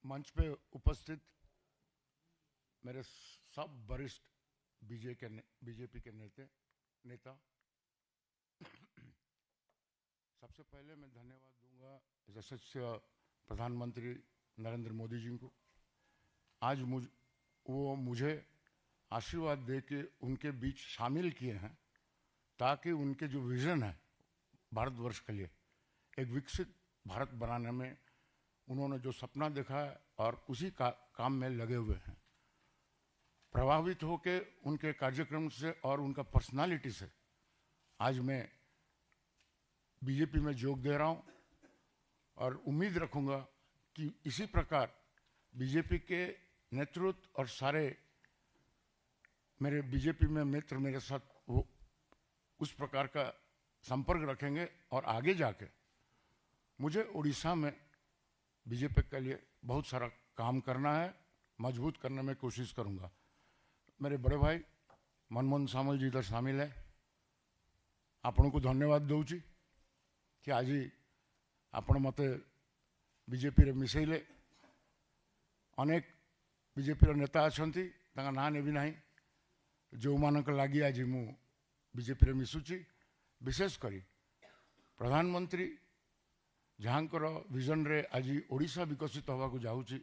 मंच पे उपस्थित मेरे सब वरिष्ठ बीजेपी के नेता सबसे पहले मैं धन्यवाद दूंगा यशस्वी प्रधानमंत्री नरेंद्र मोदी जी को। आज वो मुझे आशीर्वाद दे के उनके बीच शामिल किए हैं ताकि उनके जो विजन है भारतवर्ष के लिए एक विकसित भारत बनाने में उन्होंने जो सपना देखा है और उसी काम में लगे हुए हैं। प्रभावित होके उनके कार्यक्रम से और उनका पर्सनालिटी से आज मैं बीजेपी में जोग दे रहा हूं और उम्मीद रखूंगा कि इसी प्रकार बीजेपी के नेतृत्व और सारे मेरे बीजेपी में मित्र मेरे साथ वो उस प्रकार का संपर्क रखेंगे और आगे जाके मुझे उड़ीसा में बीजेपी के लिए बहुत सारा काम करना है, मजबूत करने में कोशिश करूंगा। मेरे बड़े भाई मनमोहन सामल जी इधर शामिल है, आपण को धन्यवाद दूची कि आज आपण मत बीजेपी रे मिसैले। अनेक बीजेपी नेता अच्छा ना ने भी ना जो मानक लगी आज मु बीजेपी रे मिसुची। विशेषकर प्रधानमंत्री जहाँकर विजन रे आज ओडिशा विकसित होगा जाऊँगी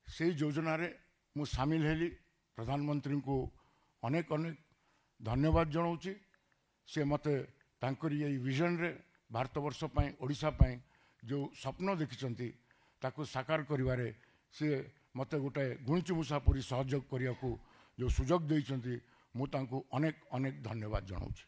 से योजना रे मु शामिल हेली। प्रधानमंत्री को अनेक अनेक धन्यवाद जनाऊँगी। से मते तांकर ये विजन रे भारतवर्ष पाई ओडिशा पाई जो स्वप्न देखिचंती ताको साकार करिवारे से मते गोटे गुणचुमुषा पूरी सहयोग करिया को जो सुजोग देइचंती मु तांको अनेक अनेक धन्यवाद जनाऊँगी।